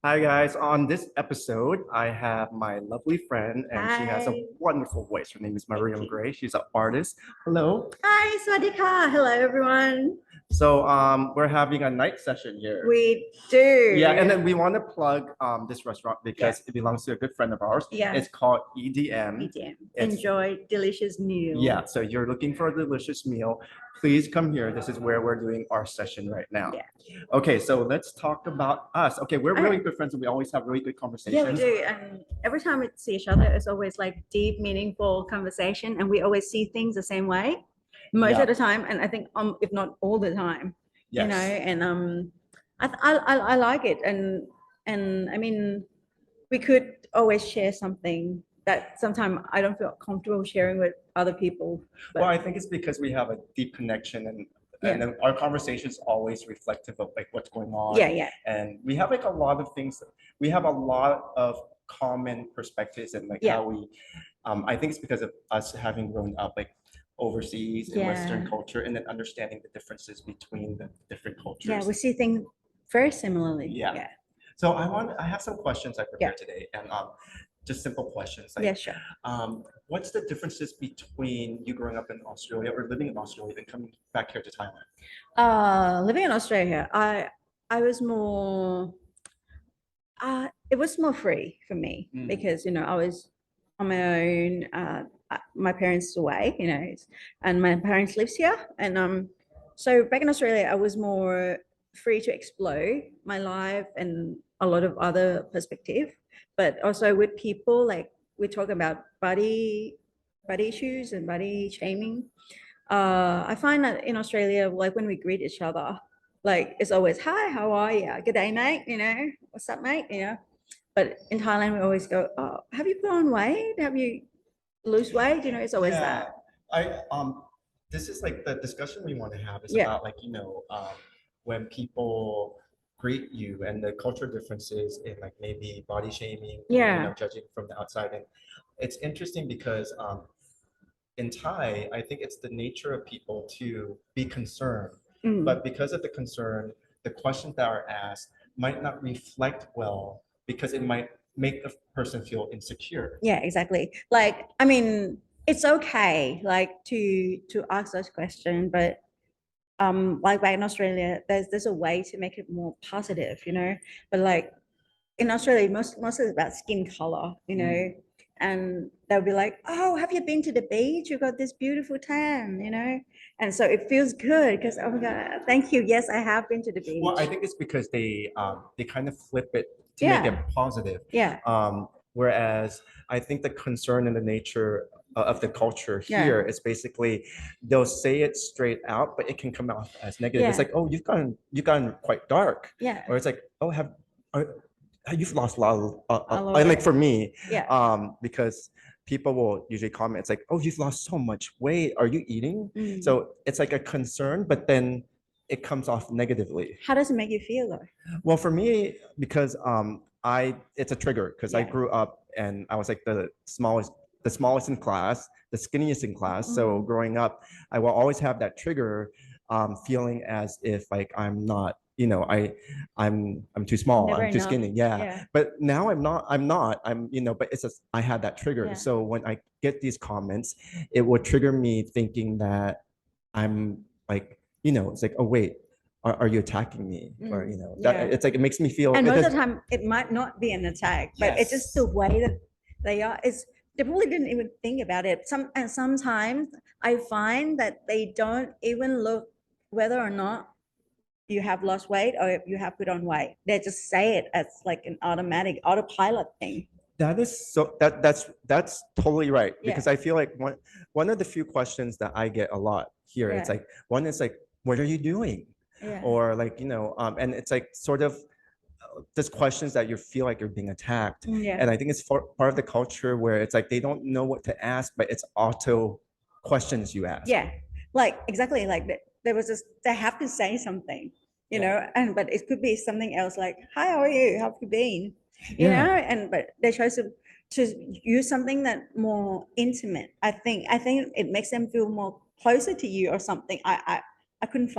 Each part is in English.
Hi guys, on this episode, I have my lovely friend and she has a Hi. wonderful voice. Her name is Thank Mariam you. Grey. She's an artist. Hello. Hi, Swadika. Hello, everyone. So we're having a night session here. We do. Yeah, and then we want to plug this restaurant because Yes. it belongs to a good friend of ours. Yeah. It's called EDM. EDM. It's Enjoy delicious meal. Yeah, so you're looking for a delicious meal, please come here. This is where we're doing our session right now. Yeah. Okay, so let's talk about us. Okay, we're really good friends and we always have really good conversations. Yeah, we do. And every time we see each other, it's always like deep, meaningful conversation, and we always see things the same way most of the time. And I think if not all the time, Yes. you know. And I like it. And I mean, we could always share something that sometimes I don't feel comfortable sharing with other people. Well, I think it's because we have a deep connection and then our conversations always reflective of like what's going on. Yeah. And we have like a lot of things. We have a lot of common perspectives and like how we. I think it's because of us having grown up like overseas in Western culture and then understanding the differences between the different cultures. Yeah, we see things very similarly. Yeah. So I have some questions I prepared today, and just simple questions. Like, yeah, sure. What's the differences between you growing up in Australia or living in Australia and coming back here to Thailand? Living in Australia, I was more. It was more free for me because I was on my own. My parents away, and my parents lives here, and so back in Australia, I was more free to explore my life and a lot of other perspective, but also with people like we talk about body issues and body shaming. I find that in Australia, like when we greet each other, like it's always hi, how are you? Good day, mate. What's up, mate? But in Thailand, we always go, oh, have you put on weight? Have you lose weight? It's always that. This is like the discussion we want to have is about like when people greet you and the cultural differences in like maybe body shaming, judging from the outside. And it's interesting because in Thai, I think it's the nature of people to be concerned, but because of the concern, the questions that are asked might not reflect well because it might make the person feel insecure. Yeah, exactly. Like, I mean, it's okay, like to ask those questions, but like back in Australia, there's a way to make it more positive, But like in Australia, most of it's about skin color, and they'll be like, oh, have you been to the beach? You got this beautiful tan, And so it feels good because, oh my God, thank you. Yes, I have been to the beach. Well, I think it's because they kind of flip it to make it positive. Yeah. Whereas I think the concern and the nature of the culture here is basically they'll say it straight out, but it can come out as negative. It's like, oh, you've gotten quite dark. Yeah. Or it's like, oh, you've lost a lot of like for me, because people will usually comment, it's like, oh, you've lost so much weight. Are you eating? So it's like a concern, but then it comes off negatively. How does it make you feel though? Well, for me, because it's a trigger because I grew up and I was like the smallest in class, the skinniest in class. So growing up, I will always have that trigger, feeling as if like I'm not, I'm too small, I'm too skinny. But now but it's just I had that trigger. So when I get these comments, it would trigger me thinking that I'm like, it's like, oh wait, are you attacking me? Or that it's like it makes me feel. And most of the time, it might not be an attack, but it's just the way that they are. They probably didn't even think about it. Sometimes I find that they don't even look whether or not you have lost weight or if you have put on weight. They just say it as like an autopilot thing. That is so that's totally right, because I feel like one of the few questions that I get a lot here, it's like one is like, what are you doing? Or like, and it's like sort of just questions that you feel like you're being attacked. And I think it's part of the culture where it's like they don't know what to ask, but it's auto questions you ask. Like exactly, like there was this, they have to say something, but it could be something else like, hi, how are you, how have you been, but they chose to use something that more intimate. I think it makes them feel more closer to you or something. I couldn't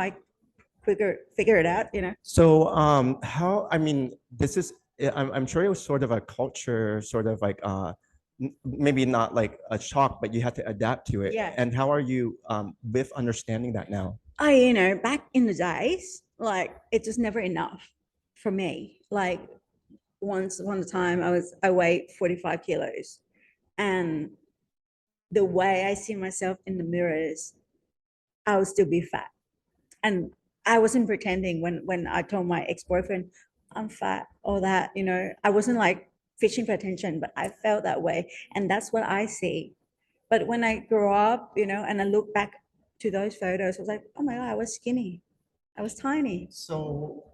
figure it out. So I mean, this is I'm sure it was sort of a culture, sort of like maybe not like a shock, but you had to adapt to it. Yeah. And how are you with understanding that now? Back in the days, like it was never enough for me. Like one time I weighed 45 kilos, and the way I see myself in the mirrors, I would still be fat. And I wasn't pretending when I told my ex-boyfriend I'm fat or that, I wasn't like fishing for attention, but I felt that way. And that's what I see. But when I grew up, and I look back to those photos, I was like, oh my God, I was skinny. I was tiny. So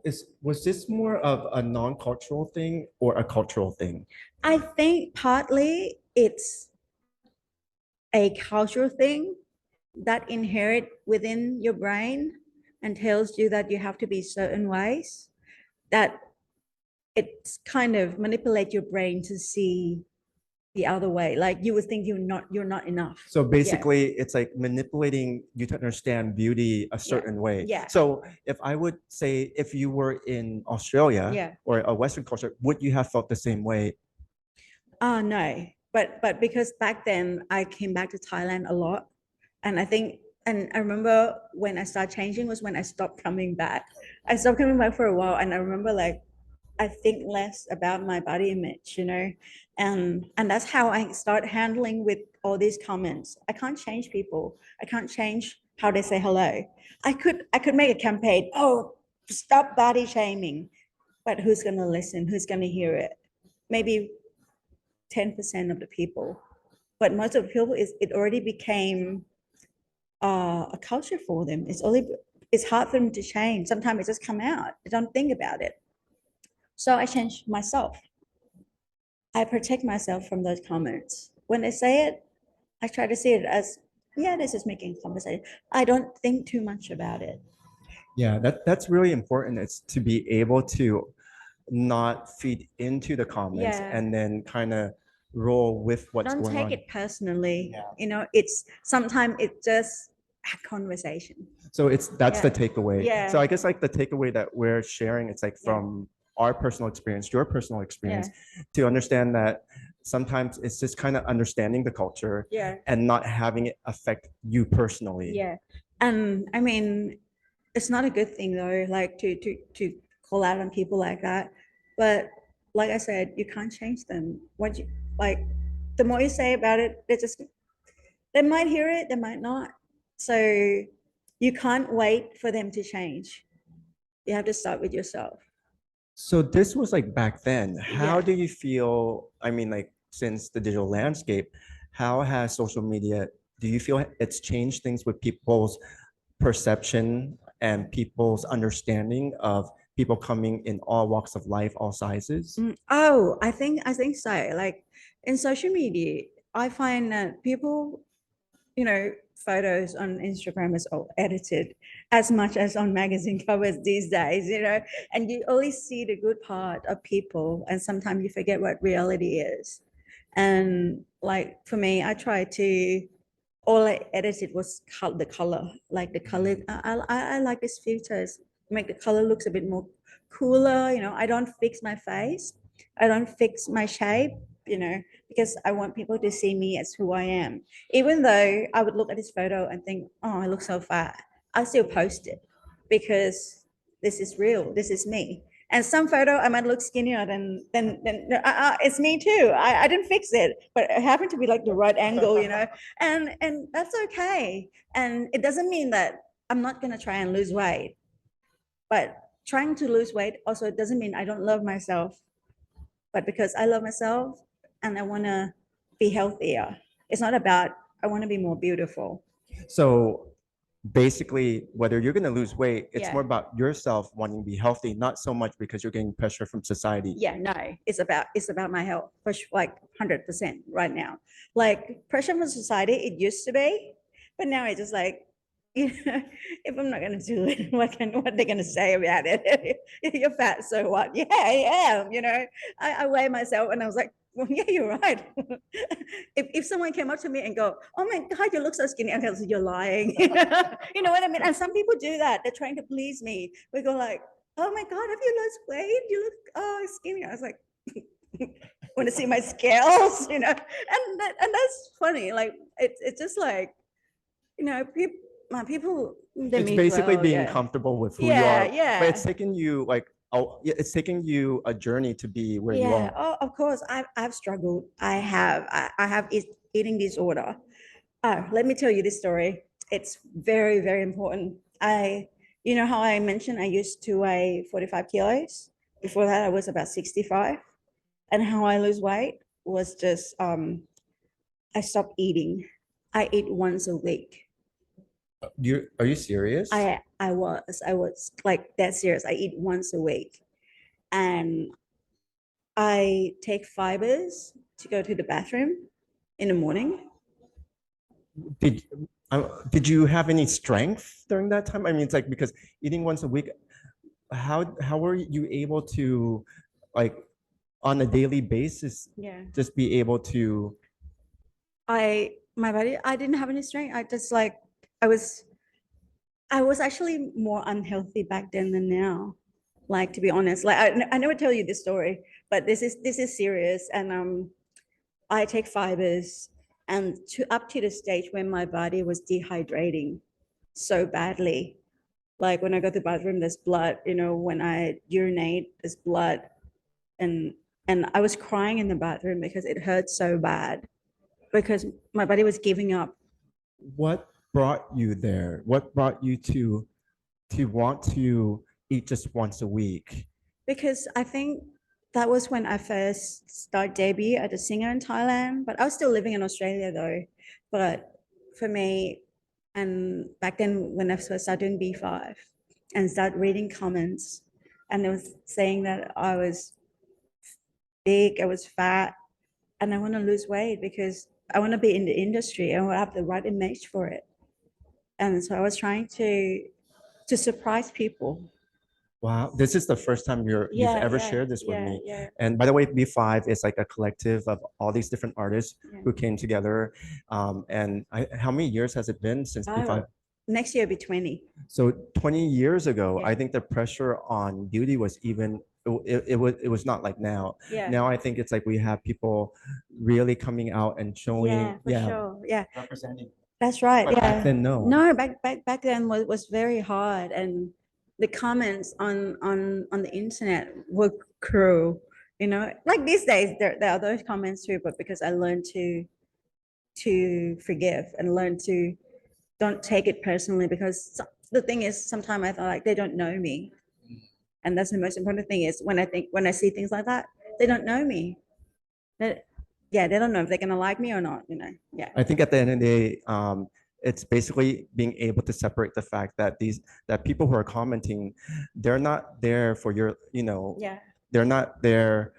was this more of a non-cultural thing or a cultural thing? I think partly it's a cultural thing that inherit within your brain and tells you that you have to be certain ways, that it's kind of manipulate your brain to see the other way. Like you would think you're not enough. So basically, it's like manipulating you to understand beauty a certain way. Yeah. So if I would say, if you were in Australia Yeah. or a Western culture, would you have felt the same way? Oh no. But because back then I came back to Thailand a lot. And I think and I remember when I started changing was when I stopped coming back. I stopped coming back for a while, and I remember like I think less about my body image, and that's how I start handling with all these comments. I can't change people. I can't change how they say hello. I could make a campaign. Oh, stop body shaming, but who's gonna listen? Who's gonna hear it? Maybe 10% of the people, but most of the people it already became a culture for them. It's hard for them to change. Sometimes it just come out. They don't think about it. So I changed myself. I protect myself from those comments. When they say it, I try to see it as, yeah, this is making conversation. I don't think too much about it. Yeah, that's really important. It's to be able to not feed into the comments Yeah. and then kind of roll with what's Don't going take on. it personally. Yeah. It's sometimes it's just a conversation. So that's the Yeah. takeaway. Yeah. So I guess like the takeaway that we're sharing, it's like Yeah. from our personal experience, your personal experience, to understand that sometimes it's just kind of understanding the culture Yeah. and not having it affect you personally. Yeah. And I mean, it's not a good thing though, like to call out on people like that. But like I said, you can't change them. What you like, the more you say about it, they might hear it, they might not. So you can't wait for them to change. You have to start with yourself. So this was like back then. How Yeah. do you feel? I mean, like since the digital landscape, how has social media, do you feel it's changed things with people's perception and people's understanding of people coming in all walks of life, all sizes? Oh, I think so. Like in social media, I find that people, photos on Instagram is all edited as much as on magazine covers these days, and you only see the good part of people, and sometimes you forget what reality is. And like for me, I try to all I edited was the color, like the color. I like these filters, make the color looks a bit more cooler. I don't fix my face, I don't fix my shape, because I want people to see me as who I am. Even though I would look at this photo and think, oh, I look so fat, I still post it because this is real. This is me. And some photo I might look skinnier than it's me too. I didn't fix it, but it happened to be like the right angle, and that's okay. And it doesn't mean that I'm not gonna try and lose weight, but trying to lose weight also doesn't mean I don't love myself, but because I love myself and I want to be healthier. It's not about I want to be more beautiful. So basically, whether you're going to lose weight, it's Yeah. more about yourself wanting to be healthy, not so much because you're getting pressure from society. Yeah, no, it's about my health, like 100% right now. Like pressure from society, it used to be, but now it's just like, if I'm not gonna do it, what are they gonna say about it? You're fat, so what? Yeah, I am. I weigh myself, and I was like, well, yeah, you're right. if someone came up to me and go, oh my God, you look so skinny, and I was like, you're lying. You know what I mean? And some people do that. They're trying to please me. We go like, oh my God, have you lost weight? You look skinny. I was like, want to see my scales, and that's funny. Like it's just like, people they It's mean basically well, being yeah. comfortable with who you Yeah, are, but it's yeah. taking you like, oh, yeah, it's taking you a journey to be where you Yeah. are. Oh, of course. I've struggled. I have eating disorder. Oh, let me tell you this story. It's very, very important. You know how I mentioned I used to weigh 45 kilos. Before that, I was about 65. And how I lose weight was just I stopped eating. I eat once a week. Are you serious? I was like that serious. I eat once a week. And I take fibers to go to the bathroom in the morning. Did did you have any strength during that time? I mean, it's like because eating once a week, how were you able to like on a daily basis Yeah. just be able to My body, I didn't have any strength. I just like I was I was actually more unhealthy back then than now. Like to be honest, like I never tell you this story, but this is serious. And I take fibers, and to up to the stage when my body was dehydrating so badly. Like when I go to the bathroom, there's blood. When I urinate, there's blood, and I was crying in the bathroom because it hurt so bad because my body was giving up. what brought you there? What brought you to want to eat just once a week? Because I think that was when I first started debut as a singer in Thailand. But I was still living in Australia though. But for me, and back then when I first started doing B5 and started reading comments, and they was saying that I was big, I was fat, and I want to lose weight because I want to be in the industry. I want to have the right image for it. And so I was trying to surprise people. Wow, this is the first time you've Yeah, ever yeah, shared this with yeah, me. yeah, And by the way, B5 is like a collective of all these different artists yeah. who came together. How many years has it been since B5? Oh, next year will be 20. So 20 years ago, Yeah. I think the pressure on beauty was even it was not like now. Yeah. Now I think it's like we have people really coming out and showing, Yeah, for sure. Yeah. representing. That's right. But back Yeah. then, no. No, back then was very hard, and the comments on the internet were cruel. Like these days there are those comments too, but because I learned to forgive and learn to don't take it personally, because the thing is sometimes I thought like they don't know me, and that's the most important thing is when I see things like that, they don't know me. That Yeah, they don't know if they're gonna like me or not. Yeah. I think at the end of the day, it's basically being able to separate the fact that that people who are commenting, they're not there for your, Yeah. they're not there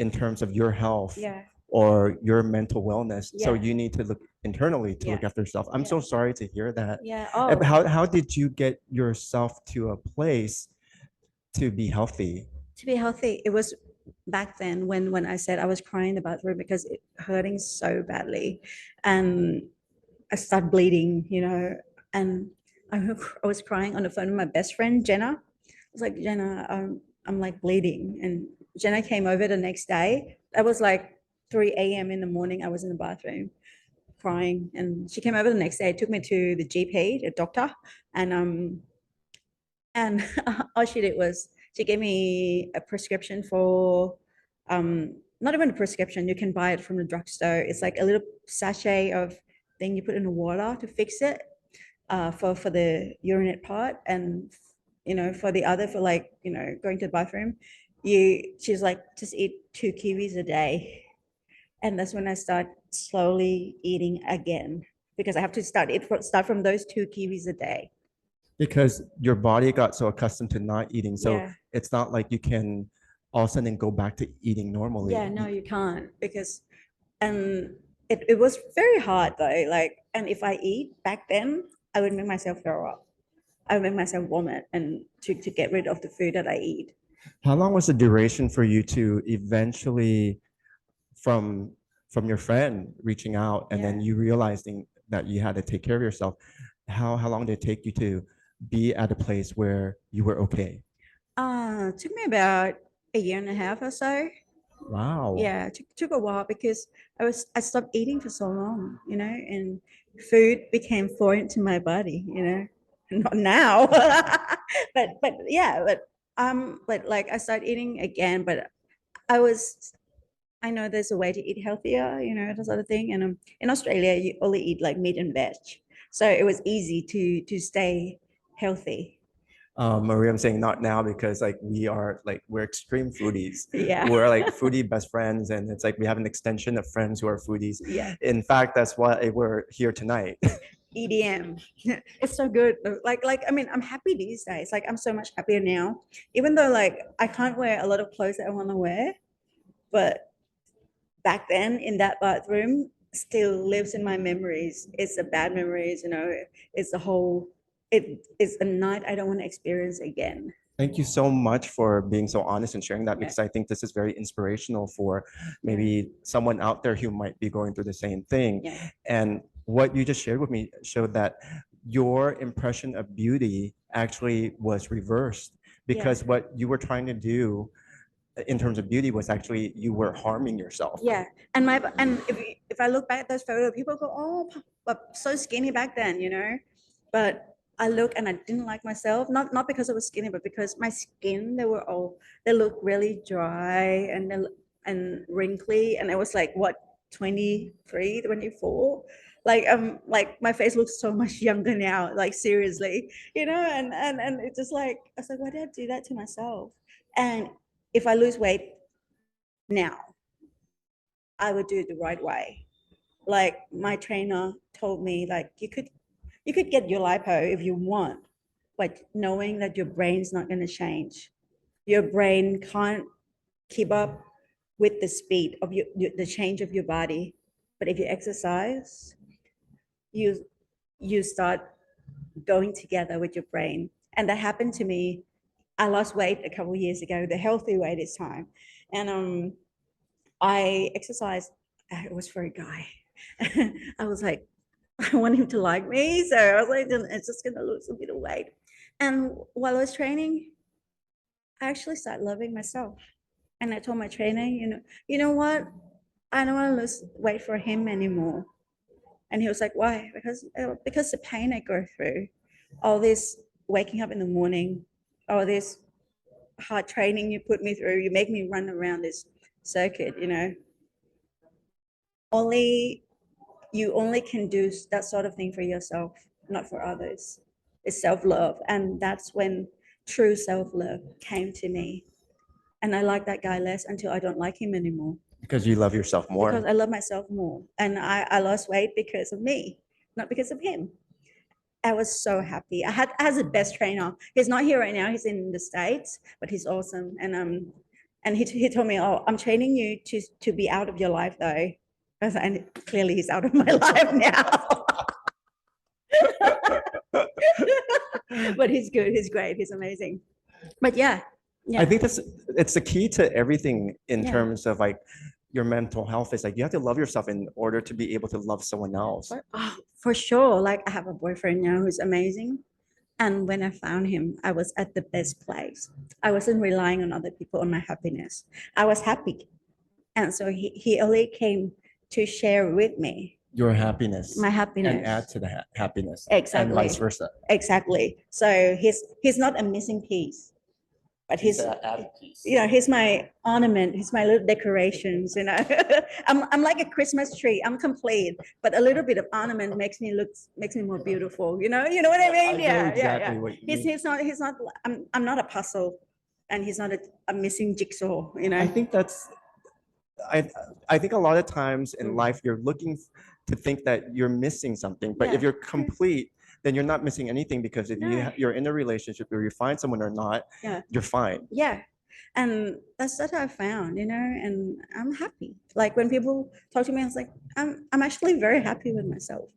in terms of your health Yeah. or your mental wellness. So Yeah. you need to look internally to look Yeah. after yourself. I'm Yeah. so sorry to hear that. Yeah. How did you get yourself to a place to be healthy? To be healthy, it was back then when I said I was crying in the bathroom because it hurting so badly, and I started bleeding, and I was crying on the phone with my best friend Jenna. I was like, Jenna, I'm like bleeding, and Jenna came over the next day. That was like 3 a.m. in the morning. I was in the bathroom crying, and she came over the next day, took me to the GP, the doctor, and all she did was she gave me a prescription for not even a prescription, you can buy it from the drugstore. It's like a little sachet of thing you put in the water to fix it, for the urinate part, and for the other, for like going to the bathroom. She's like, just eat 2 kiwis a day. And that's when I start slowly eating again, because I have to start from those 2 kiwis a day. Because your body got so accustomed to not eating. So Yeah. it's not like you can all of a sudden go back to eating normally. Yeah, no, you can't, because and it was very hard though. Like, and if I eat back then, I would make myself throw up. I would make myself vomit, and to get rid of the food that I eat. How long was the duration for you to eventually from from your friend reaching out and then Yeah. you realizing that you had to take care of yourself? How long did it take you to be at a place where you were okay? Took me about a year and a half or so. Wow. Yeah, took a while because I stopped eating for so long, and food became foreign to my body, not now. But yeah, but like I started eating again, but I was I know there's a way to eat healthier, that sort of thing. And in Australia, you only eat like meat and veg, so it was easy to stay healthy. Mariam saying not now because like we're extreme foodies. Yeah, We're like foodie best friends, and it's like we have an extension of friends who are foodies. yeah. In fact, that's why we're here tonight. EDM. It's so good. Like I mean, I'm happy these days. Like I'm so much happier now. Even though like I can't wear a lot of clothes that I want to wear, but back then in that bathroom still lives in my memories. It's a bad memories, it's a whole it's a night I don't want to experience again. Thank you so much for being so honest and sharing that Yeah. because I think this is very inspirational for Yeah. maybe someone out there who might be going through the same thing. Yeah. And what you just shared with me showed that your impression of beauty actually was reversed Yeah. because what you were trying to do in terms of beauty was actually you were harming yourself. Yeah. And if I look back at those photos, people go, "Oh, but so skinny back then," But I look and I didn't like myself, not because I was skinny, but because my skin they look really dry and wrinkly, and it was like what 23, 24. Like my face looks so much younger now, like seriously, and it's just like I was like, why did I do that to myself? And if I lose weight now, I would do it the right way. Like my trainer told me, like you could get your lipo if you want, but knowing that your brain's not going to change, your brain can't keep up with the speed of the change of your body. But if you exercise, you you start going together with your brain, and that happened to me. I lost weight a couple of years ago, the healthy way this time, and I exercised. It was for a guy. I was like, I want him to like me. So I was like, it's just going to lose a bit of weight. And while I was training, I actually started loving myself. And I told my trainer, you know what? I don't want to lose weight for him anymore. And he was like, why? Because the pain I go through, all this waking up in the morning, all this hard training you put me through, you make me run around this circuit, only you only can do that sort of thing for yourself, not for others. It's self-love. And that's when true self-love came to me. And I like that guy less until I don't like him anymore. Because you love yourself Because more. I love myself more. And I lost weight because of me, not because of him. I was so happy. I had the best trainer. He's not here right now. He's in the States, but he's awesome. And he told me, "Oh, I'm training you to be out of your life, though." And clearly, he's out of my life now. But he's good. He's great. He's amazing. But yeah, I yeah, think it's the key to everything in yeah. terms of like your mental health is like you have to love yourself in order to be able to love someone else. For sure. Like I have a boyfriend now who's amazing. And when I found him, I was at the best place. I wasn't relying on other people on my happiness. I was happy. And so he only came to share with me Your happiness my and happiness. add to the happiness and Exactly. vice versa. Exactly. So he's not a missing piece, but he's an added piece. he's my ornament. He's my little decorations. I'm like a Christmas tree. I'm complete, but a little bit of ornament makes me more beautiful. You know what I mean? know exactly what you mean. He's not. I'm not a puzzle, and he's not a missing jigsaw. I think that's I I think a lot of times in Mm. life you're looking to think that you're missing something, but if Yeah. you're complete, then you're not missing anything because if No. you're in a relationship or you find someone or not, Yeah. you're fine. Yeah. And that's what I found, and I'm happy. Like when people talk to me, I was like, I'm actually very happy with myself.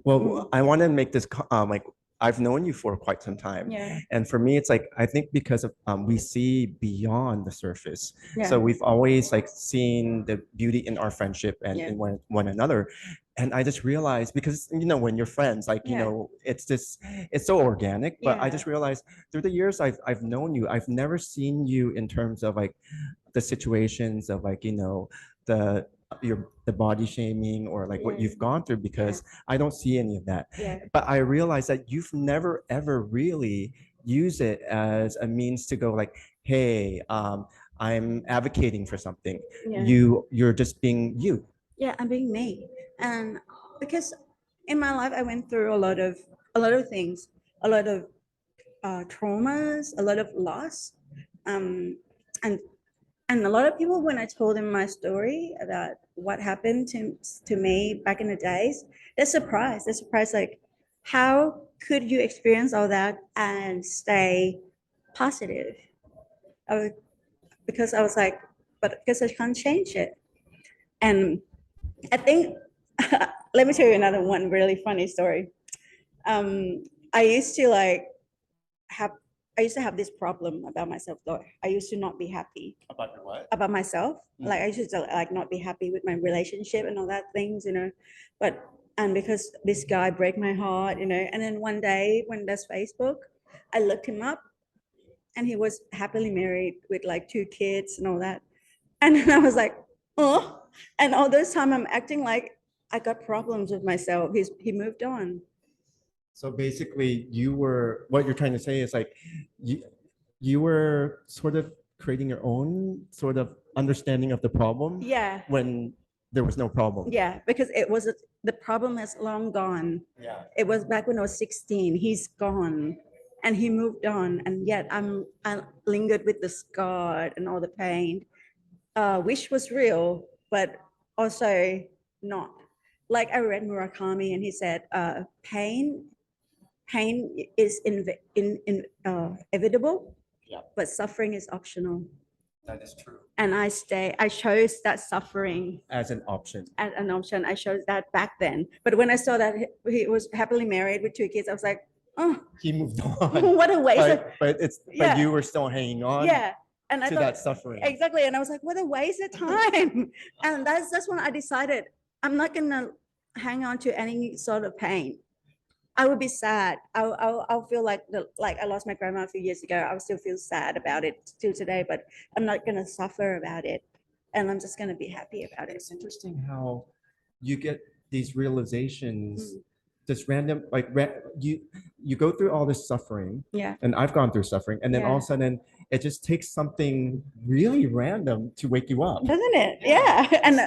Well, I want to make this like I've known you for quite some time, Yeah. and for me, it's like I think because of we see beyond the surface, Yeah. so we've always like seen the beauty in our friendship and Yeah. in one another, And I just realized because when you're friends, like Yeah. it's so organic. But I Yeah. just realized through the years I've known you, I've never seen you in terms of like the situations of like the the body shaming or like what Yeah. you've gone through, Yeah. because I don't see any of that. Yeah. But I realized that you've never ever really used it as a means to go like, hey, I'm advocating for something. Yeah. You're just being you. Yeah, I'm being me. And because in my life I went through a lot of things, a lot of traumas, a lot of loss. Um and and a lot of people, when I told them my story about what happened to me back in the days, they're surprised. They're surprised, like, how could you experience all that and stay positive? I was, because I was like, but because I can't change it. And I think, let me tell you another one really funny story. Um, I used to like have, I used to have this problem about myself though. I used to not be happy About your what? about myself. Like I used to like not be happy with my relationship and all that things. But and because this guy break my heart. And then one day when there's Facebook, I looked him up and he was happily married with like 2 kids and all that. And then I was like, oh, and all this time I'm acting like I got problems with myself. He moved on. So basically, what you're trying to say is like you you were sort of creating your own sort of understanding of the problem Yeah, when there was no problem. yeah, because the problem has long gone. Yeah. It was back when I was 16. He's gone, and he moved on, and yet I lingered with the scar and all the pain, which was real, but also not. Like I read Murakami, and he said, pain is inevitable, Yeah. but suffering is optional. That is true. And I chose that suffering As an option. as an option. I chose that back then. But when I saw that he was happily married with 2 kids, I was like, oh, He moved on. what a waste of, But you were still hanging on yeah. And I to thought, that suffering. exactly. And I was like, what a waste of time. And that's when I decided I'm not gonna hang on to any sort of pain. I would be sad. I'll feel like I lost my grandma a few years ago. I would still feel sad about it still today, but I'm not gonna suffer about it, and I'm just gonna be happy about it. It's interesting how you get these realizations, Mm. this random you go through all this suffering, Yeah, and I've gone through suffering, and then all Yeah. of a sudden it just takes something really random to wake you up. doesn't it? Yeah, and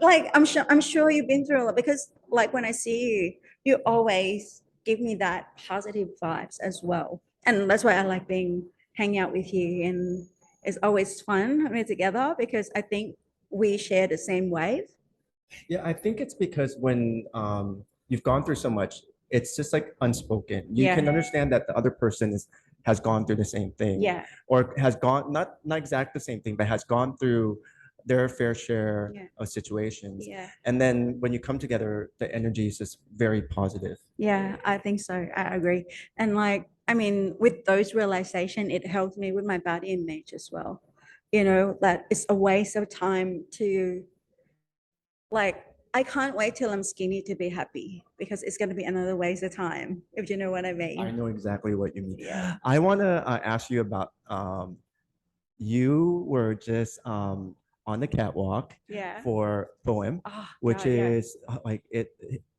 like I'm sure you've been through a lot because like when I see you, you always give me that positive vibes as well, and that's why I like hanging out with you, and it's always fun when we're together because I think we share the same wave. Yeah, I think it's because when you've gone through so much, it's just like unspoken. You can Yeah. understand that the other person has gone through the same thing, Yeah, or has gone not exact the same thing, but has gone through their fair share Yeah. of situations. yeah, And then when you come together, the energy is just very positive. yeah. I think so. I agree. And like, I mean, with those realization, it helped me with my body image as well. That it's a waste of time to like. I can't wait till I'm skinny to be happy because it's going to be another waste of time, if you know what I I mean. know exactly what you mean. Yeah. I want to ask you about you were just on the catwalk Yeah. for Poem, Oh, which God, yeah. is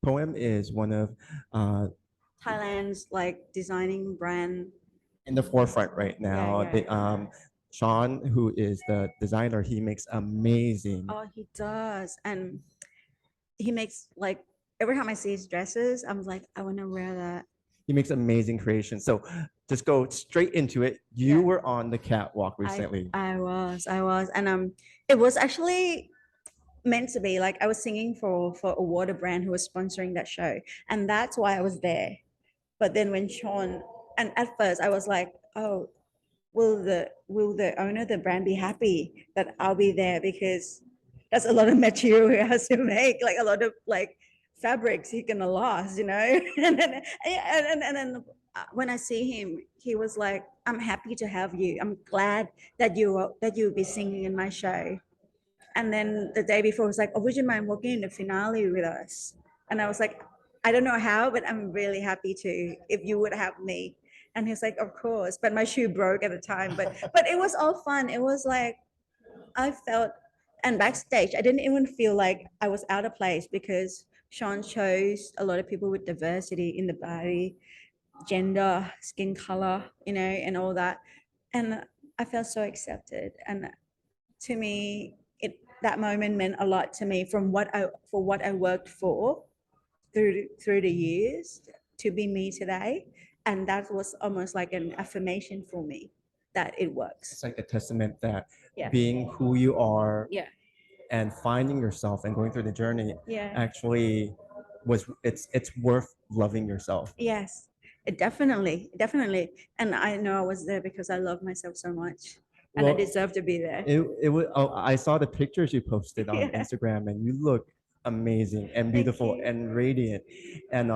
Poem is one of uh, Thailand's like designing brand. in the forefront right Yeah, now. yeah. Sean, who is the designer, he makes amazing. Oh, he does. And he makes like every time I see his dresses, I'm like, I want to wear that. He makes amazing creations. So just go straight into it. You Yeah. were on the catwalk I recently. I was, and it was actually meant to be like I was singing for a water brand who was sponsoring that show, and that's why I was there. But then when Sean, and at first I was like, oh, will the owner of the brand be happy that I'll be there because that's a lot of material he has to make, like a lot of like fabrics he gonna lose. And then when I see him, he was like, I'm happy to have you. I'm glad that you'll be singing in my show. And then the day before, was like, oh, would you mind walking in the finale with us? And I was like, I don't know how, but I'm really happy to if you would have me. And he's like, of course. But my shoe broke at the time. But it was all fun. It was like I felt, and backstage, I didn't even feel like I was out of place because Sean chose a lot of people with diversity in the body, gender, skin color, and all that. And I felt so accepted. And to me, that moment meant a lot to me from what I worked for through the years to be me today. And that was almost like an affirmation for me that it works. It's like a testament that Yeah. being who you are Yeah. and finding yourself and going through the journey Yeah. actually it's worth loving yourself. Yes, definitely. And I know I was there because I love myself so much, and I Well, deserve to be there. it was I saw the pictures you posted on Yeah. Instagram and you look amazing and beautiful you. and radiant. And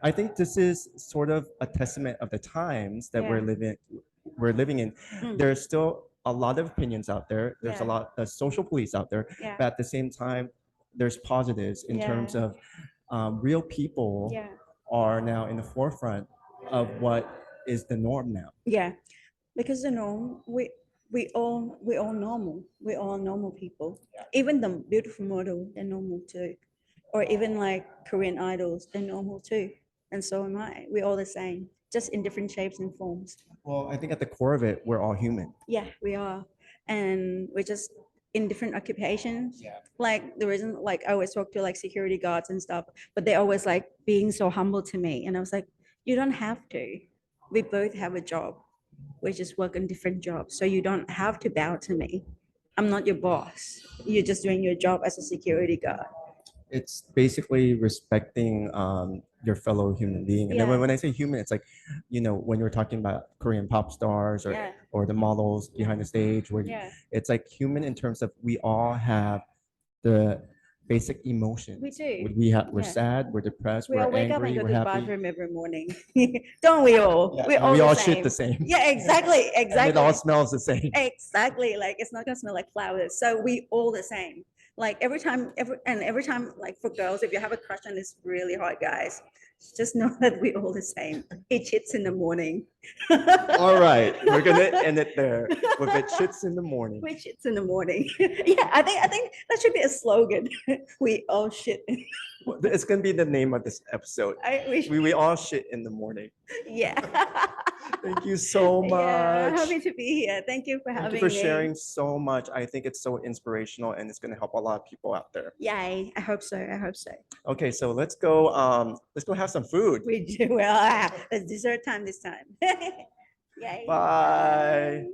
I think this is sort of a testament of the times that Yeah. we're living in. Mm. There's still a lot of opinions out there. There's a Yeah. lot of social police out there, Yeah. but at the same time, there's positives in terms Yeah. of real people Yeah. are now in the forefront of what is the norm now. Yeah, because we all normal. We all normal people. Even the beautiful model, they're normal too. Or even like Korean idols, they're normal too. And so am I. We're all the same, just in different shapes and forms. Well, I think at the core of it, we're all human. Yeah, we are. And we're just in different occupations. Yeah. Like the reason, like I always talk to like security guards and stuff, but they always like being so humble to me. And I was like, you don't have to. We both have a job. We just work on different jobs. So you don't have to bow to me. I'm not your boss. You're just doing your job as a security guard. It's basically respecting your fellow human being. And then Yeah. when I say human, it's like, when you're talking about Korean pop stars or Yeah. or the models behind the stage, where Yeah. it's like human in terms of we all have the basic emotions. We do. We're Yeah. sad, we're depressed, We we're all wake up and angry, go we're to the happy. bathroom every morning. Don't we all? Yeah, We're and all we the all same. shit the same. Yeah, exactly. And Exactly. it all smells the same. Exactly. Like it's not gonna smell like flowers. So we all the same. Like every time, like for girls, if you have a crush on this really hot guys, just know that we all the same. It shits in the morning. All right, we're gonna end it there with it shits in the morning. We shits in the morning. Yeah, I think that should be a slogan. We all shit. It's gonna be the name of this episode. We We all shit in the morning. yeah. Thank you so much. Yeah, happy to be here. Thank you for Thank having you for me. sharing so much. I think it's so inspirational and it's going to help a lot of people out there. Yay! I hope so. I hope so. Okay, so let's go have some food. We do well. It's dessert time this time. Yay! Bye.